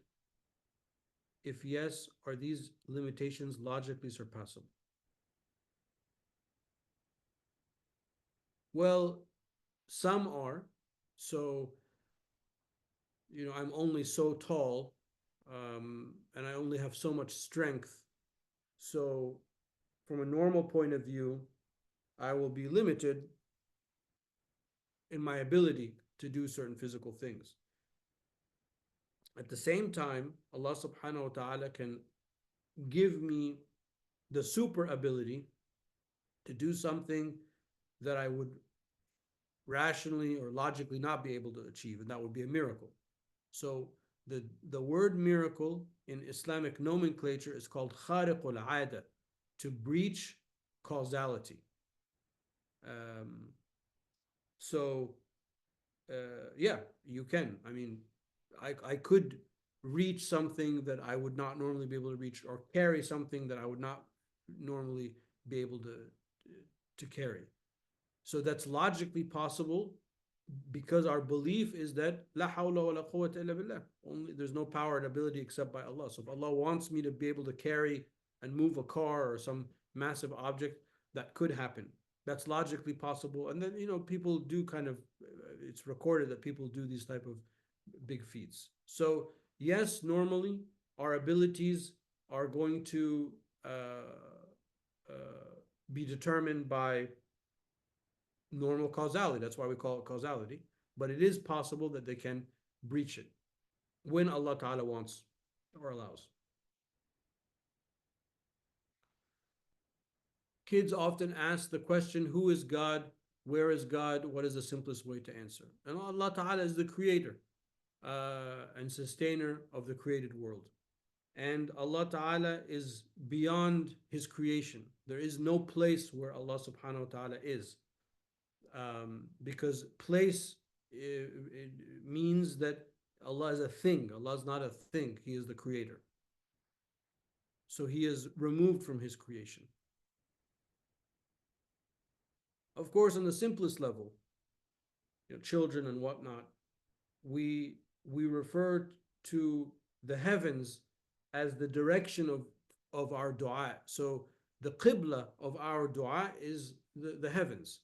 If yes, are these limitations logically surpassable? Well, some are. So, I'm only so tall, and I only have so much strength. So, from a normal point of view, I will be limited in my ability to do certain physical things. At the same time, Allah subhanahu wa ta'ala can give me the super ability to do something that I would rationally or logically not be able to achieve, and that would be a miracle. So the word miracle in Islamic nomenclature is called khariqul ada, to breach causality. Um, so yeah, you can. I mean, I could reach something that I would not normally be able to reach, or carry something that I would not normally be able to carry. So that's logically possible because our belief is that la hawla wa la quwwata illa billah. Only there's no power and ability except by Allah. So if Allah wants me to be able to carry and move a car or some massive object, that could happen. That's logically possible. And then people do kind of, it's recorded that people do these type of big feats. So yes, normally our abilities are going to uh, be determined by normal causality. That's why we call it causality. But it is possible that they can breach it when Allah Ta'ala wants or allows. Kids often ask the question, who is God? Where is God? What is the simplest way to answer? And Allah Ta'ala is the creator and sustainer of the created world. And Allah Ta'ala is beyond His creation. There is no place where Allah Subhanahu wa Ta'ala is. Because place it means that Allah is a thing. Allah is not a thing. He is the creator. So He is removed from His creation. Of course, on the simplest level, children and whatnot, we refer to the heavens as the direction of our dua. So the qibla of our dua is the heavens.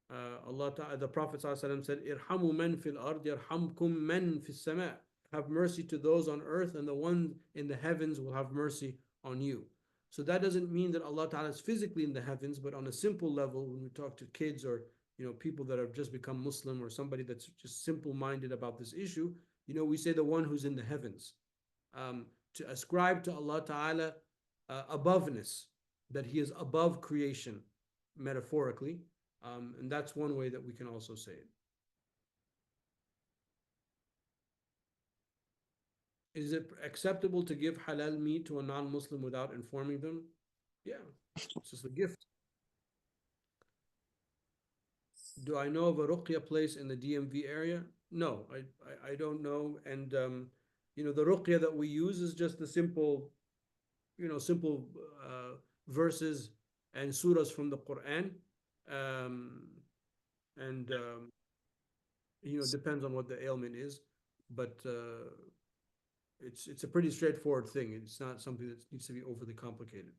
Allah Ta'ala, the Prophet ﷺ said, "Irhamu man fil ard, yarhamkum man fis sama." Have mercy to those on earth, and the one in the heavens will have mercy on you. So that doesn't mean that Allah Ta'ala is physically in the heavens, but on a simple level, when we talk to kids or people that have just become Muslim, or somebody that's just simple-minded about this issue, we say the one who's in the heavens. To ascribe to Allah Ta'ala aboveness, that He is above creation, metaphorically. And that's one way that we can also say it. Is it acceptable to give halal meat to a non-Muslim without informing them? Yeah, it's just a gift. Do I know of a ruqya place in the DMV area? No, I don't know. And the ruqya that we use is just the simple verses and surahs from the Quran. And depends on what the ailment is, but it's a pretty straightforward thing. It's not something that needs to be overly complicated.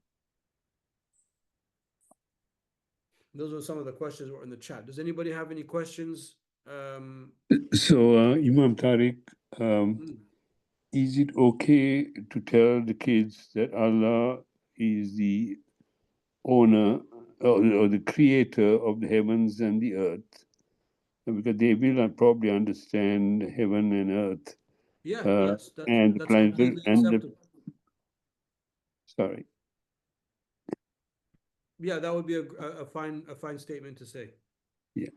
Those are some of the questions that were in the chat. Does anybody have any questions? So, Imam Tarek, is it okay to tell the kids that Allah is the owner or the creator of the heavens and the earth? Because they will not probably understand heaven and earth. Yes, and that's completely acceptable. Sorry. Yeah, that would be a fine statement to say. Yeah.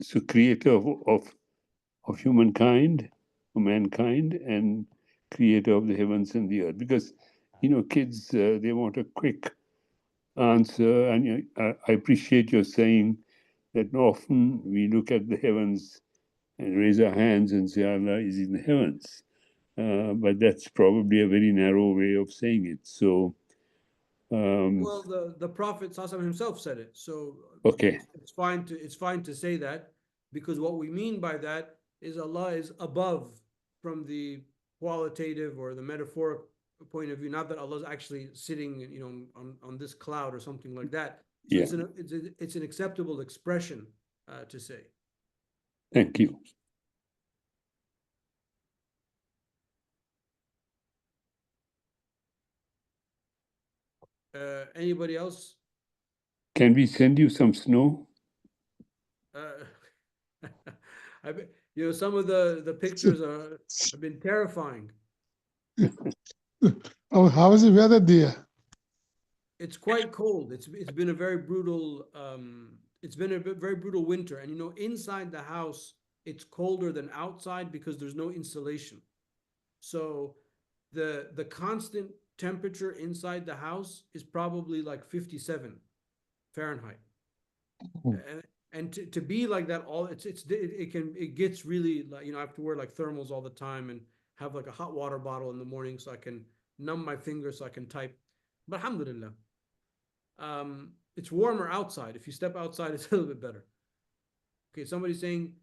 So creator of humankind, of mankind, and creator of the heavens and the earth. Because kids they want a quick answer, and I appreciate your saying that often we look at the heavens and raise our hands and say Allah is in the heavens, but that's probably a very narrow way of saying it. So Well, the Prophet ﷺ himself said it, so Okay. it's fine to say that, because what we mean by that is Allah is above from the qualitative or the metaphoric point of view. Not that Allah is actually sitting, on this cloud or something like that. So Yeah. it's an acceptable expression to say. Thank you. Anybody else? Can we send you some snow? I some of the pictures have been terrifying. Oh, how is the weather there? It's quite cold. It's been a very brutal very brutal winter. And inside the house it's colder than outside because there's no insulation. So the constant temperature inside the house is probably like 57 Fahrenheit. And to be like that all it gets really, like, I have to wear like thermals all the time and have like a hot water bottle in the morning so I can numb my fingers so I can type. But alhamdulillah, it's warmer outside. If you step outside, it's a little bit better. Okay, somebody's saying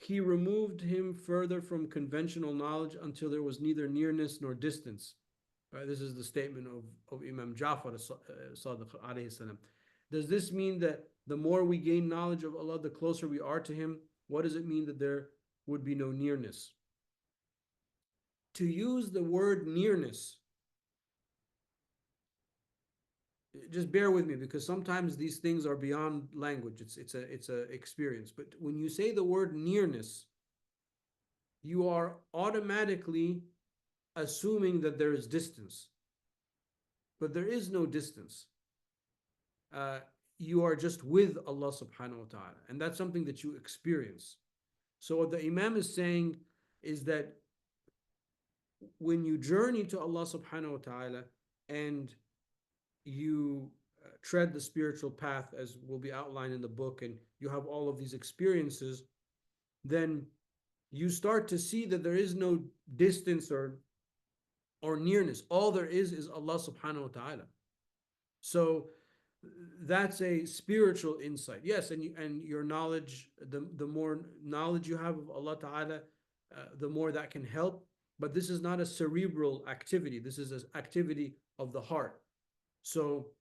he removed him further from conventional knowledge until there was neither nearness nor distance. Right, this is the statement of Imam Jafar Sadiq alayhi salam. Does this mean that the more we gain knowledge of Allah, the closer we are to Him? What does it mean that there would be no nearness? To use the word nearness, just bear with me, because sometimes these things are beyond language. It's a experience. But when you say the word nearness, you are automatically assuming that there is distance, but there is no distance. You are just with Allah subhanahu wa ta'ala, and that's something that you experience. So what the Imam is saying is that when you journey to Allah subhanahu wa ta'ala and you tread the spiritual path, as will be outlined in the book, and you have all of these experiences, then you start to see that there is no distance or nearness. All there is Allah subhanahu wa ta'ala. So that's a spiritual insight. Yes, and your knowledge, the more knowledge you have of Allah ta'ala, the more that can help. But this is not a cerebral activity. This is an activity of the heart. So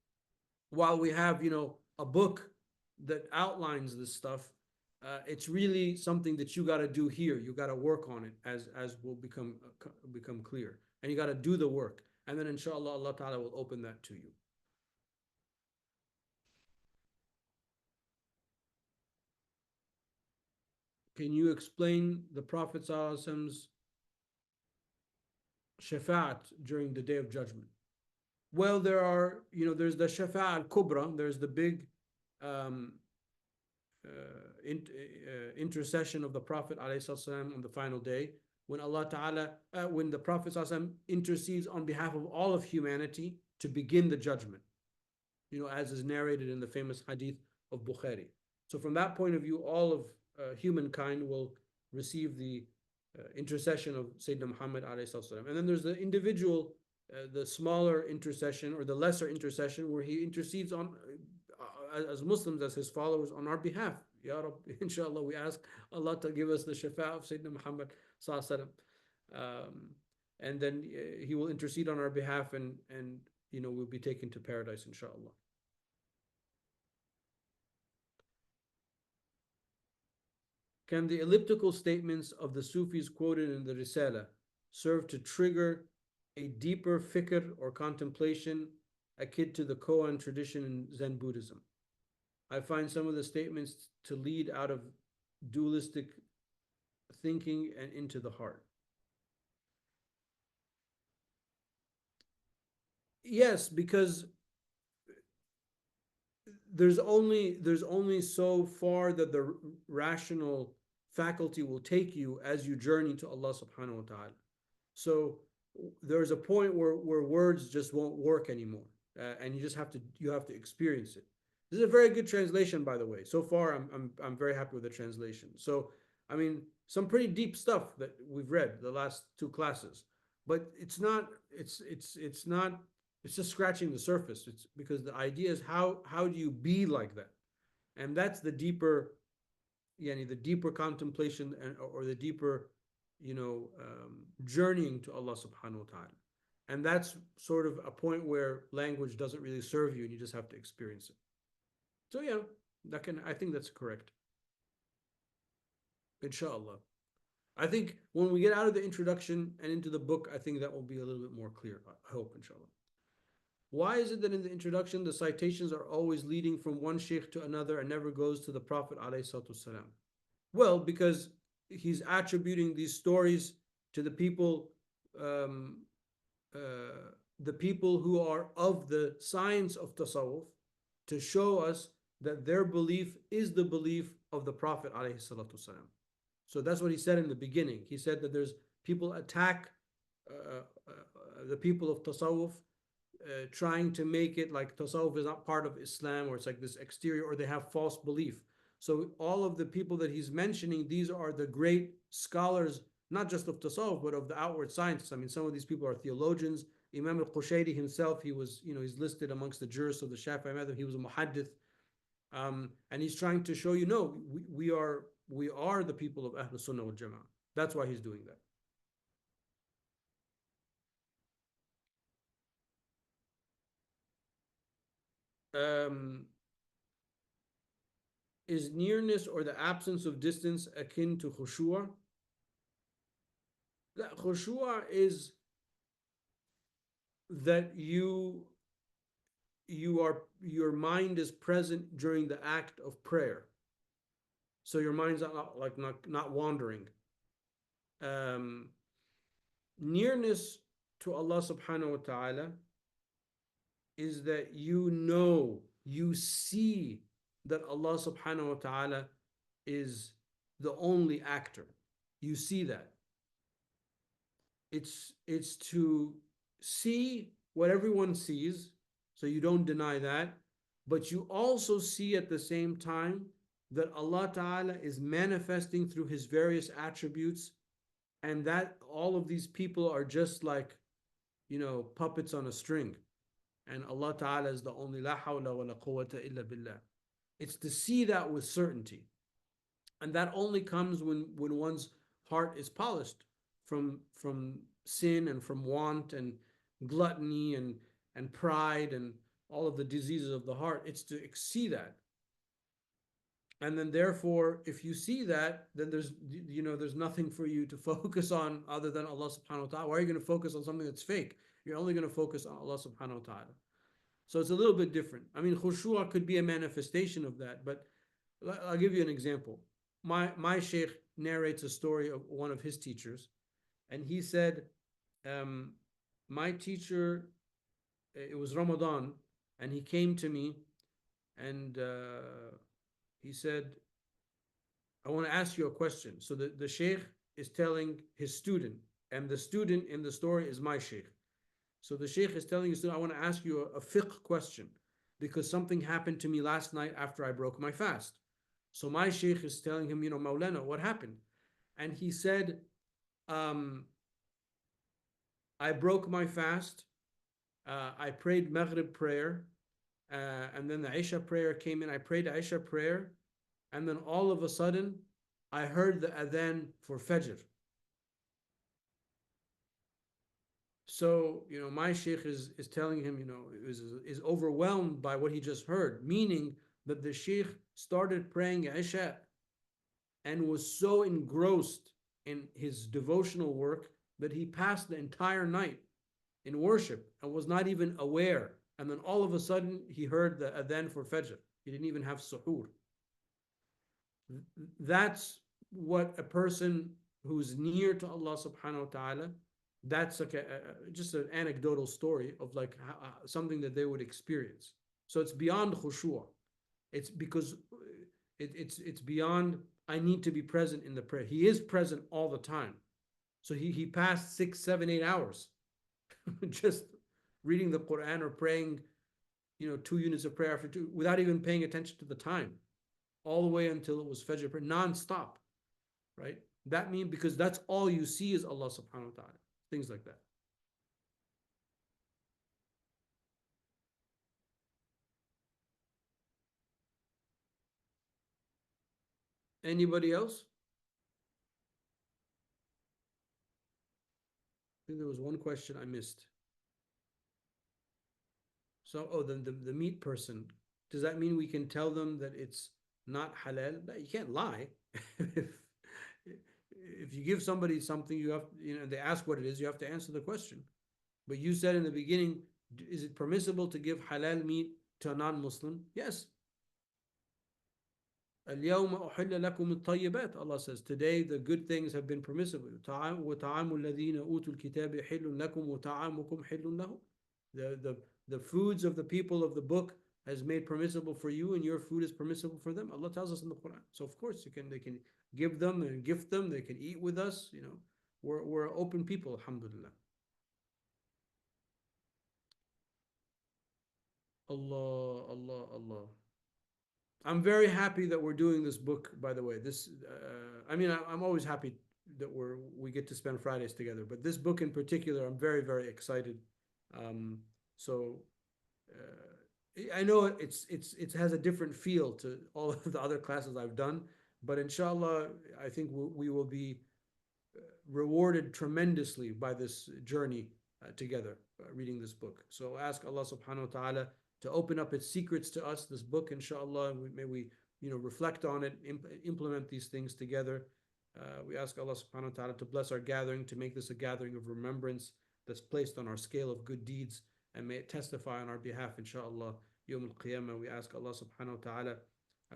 while we have, a book that outlines this stuff, it's really something that you got to do here. You got to work on it, as will become clear, and you got to do the work, and then inshallah Allah Ta'ala will open that to you. Can you explain the Prophet ﷺ's shafa'at during the Day of Judgment? Well, there's the Shafa' al-Kubra, there's the big intercession of the Prophet ﷺ on the final day, when Allah Ta'ala, when the Prophet ﷺ intercedes on behalf of all of humanity to begin the judgment, as is narrated in the famous hadith of Bukhari. So from that point of view, all of humankind will receive the intercession of Sayyidina Muhammad ﷺ. And then there's the individual, the smaller intercession or the lesser intercession, where he intercedes on as Muslims, as his followers, on our behalf. Ya Rab, inshallah, we ask Allah to give us the shafa of Sayyidina Muhammad ﷺ. And then he will intercede on our behalf, and we'll be taken to paradise, inshallah. Can the elliptical statements of the Sufis quoted in the Risala serve to trigger a deeper fikr or contemplation akin to the koan tradition in Zen Buddhism? I find some of the statements to lead out of dualistic thinking and into the heart. Yes, because there's only so far that the rational faculty will take you as you journey to Allah subhanahu wa ta'ala. So there's a point where words just won't work anymore, and you have to experience it. This is a very good translation, by the way. So far, I'm very happy with the translation. So I mean, some pretty deep stuff that we've read the last two classes, but it's not It's just scratching the surface. It's because the idea is how do you be like that? And that's the deeper, the deeper contemplation or the deeper, journeying to Allah subhanahu wa ta'ala. And that's sort of a point where language doesn't really serve you and you just have to experience it. So yeah, I think that's correct. Inshallah. I think when we get out of the introduction and into the book, I think that will be a little bit more clear. I hope, inshallah. Why is it that in the introduction the citations are always leading from one sheikh to another and never goes to the Prophet ﷺ? Well, because he's attributing these stories to the people who are of the science of tasawwuf, to show us that their belief is the belief of the Prophet ﷺ. So that's what he said in the beginning. He said that there's people attack the people of tasawwuf, trying to make it like tasawwuf is not part of Islam, or it's like this exterior, or they have false belief. So all of the people that he's mentioning, these are the great scholars, not just of tasawwuf, but of the outward sciences. I mean, some of these people are theologians. Imam al-Qushayri himself, he was, he's listed amongst the jurists of the Shafi'i madhab. He was a muhaddith. And he's trying to show you, no, we are the people of Ahl Sunnah wal Jama'ah. That's why he's doing that. Is nearness or the absence of distance akin to khushu'ah? That khushu'ah is that your mind is present during the act of prayer. So your mind's not wandering. Nearness to Allah subhanahu wa ta'ala is that you see that Allah subhanahu wa ta'ala is the only actor. You see that. It's to see what everyone sees, so you don't deny that, but you also see at the same time that Allah ta'ala is manifesting through his various attributes, and that all of these people are just like, puppets on a string, and Allah ta'ala is the only, la hawla wa la quwwata illa billah. It's to see that with certainty. And that only comes when one's heart is polished from sin and from want and gluttony and pride and all of the diseases of the heart. It's to see that. And then therefore, if you see that, then there's nothing for you to focus on other than Allah subhanahu wa ta'ala. Why are you going to focus on something that's fake? You're only going to focus on Allah subhanahu wa ta'ala. So it's a little bit different. I mean, khushu'ah could be a manifestation of that, but I'll give you an example. My sheikh narrates a story of one of his teachers, and he said, my teacher, it was Ramadan, and he came to me, and he said, I want to ask you a question. So the sheikh is telling his student, and the student in the story is my sheikh. So the sheikh is telling his student, I want to ask you a fiqh question, because something happened to me last night after I broke my fast. So my sheikh is telling him, Maulana, what happened? And he said, I broke my fast. I prayed Maghrib prayer, and then the Isha prayer came in. I prayed the Isha prayer, and then all of a sudden, I heard the adhan for Fajr. So, my sheikh is telling him, is overwhelmed by what he just heard, meaning that the sheikh started praying Isha and was so engrossed in his devotional work that he passed the entire night in worship and was not even aware. And then all of a sudden, he heard the adhan for Fajr. He didn't even have suhoor. That's what a person who's near to Allah subhanahu wa ta'ala, that's like just an anecdotal story of like something that they would experience. So it's beyond khushu'ah. It's because it's beyond, I need to be present in the prayer. He is present all the time. So he passed 6, 7, 8 hours just reading the Quran or praying, 2 units of prayer after 2, without even paying attention to the time, all the way until it was Fajr prayer, non-stop, right? That means, because that's all you see is Allah subhanahu wa ta'ala, things like that. Anybody else? I think there was one question I missed. So, oh, the meat person. Does that mean we can tell them that it's not halal? No, you can't lie. If you give somebody something, you have, they ask what it is, you have to answer the question. But you said in the beginning, is it permissible to give halal meat to a non-Muslim? Yes. اليوم أحل لكم الطيبات. Allah says, today the good things have been permissible. وطعام الذين أوتوا الكتاب حل لكم وطعامكم حل لهم. The foods of the people of the book has made permissible for you, and your food is permissible for them. Allah tells us in the Quran. So of course they can give them and gift them. They can eat with us. We're open people, alhamdulillah. Allah, Allah, Allah. I'm very happy that we're doing this book, by the way. I'm always happy that we get to spend Fridays together, but this book in particular, I'm very, very excited. I know it has a different feel to all of the other classes I've done, but inshallah, I think we will be rewarded tremendously by this journey together, reading this book. So ask Allah subhanahu wa ta'ala to open up its secrets to us, this book, inshallah. May we reflect on it, implement these things together. We ask Allah subhanahu wa ta'ala to bless our gathering, to make this a gathering of remembrance that's placed on our scale of good deeds, and may it testify on our behalf, inshallah, Yawm al-Qiyamah. We ask Allah subhanahu wa ta'ala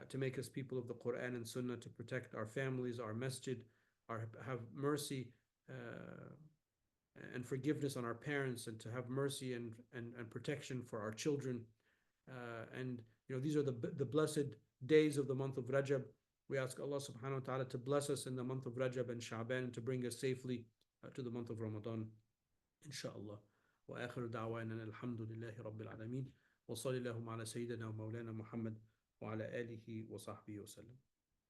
to make us people of the Quran and Sunnah, to protect our families, our masjid, have mercy and forgiveness on our parents, and to have mercy and protection for our children. These are the blessed days of the month of Rajjab. We ask Allah subhanahu wa ta'ala to bless us in the month of Rajjab and Sha'ban, and to bring us safely to the month of Ramadan, inshallah. وآخر دعوانا الحمد لله رب العالمين وصلى اللهم على سيدنا ومولانا محمد وعلى آله وصحبه وسلم.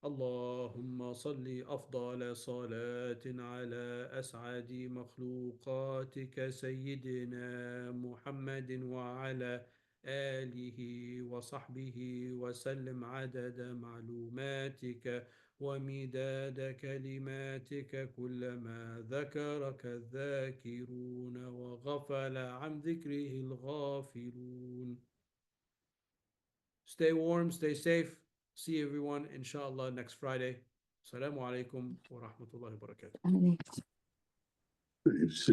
اللهم صل أفضل صلاة على أسعد مخلوقاتك سيدنا محمد وعلى آله وصحبه وسلم عدد معلوماتك ومداد كلماتك كلما ذكرك الذاكرون وغفل عن ذكره الغافلون. Stay warm, stay safe. See everyone, inshallah, next Friday. Assalamu alaikum wa rahmatullahi wa barakatuh.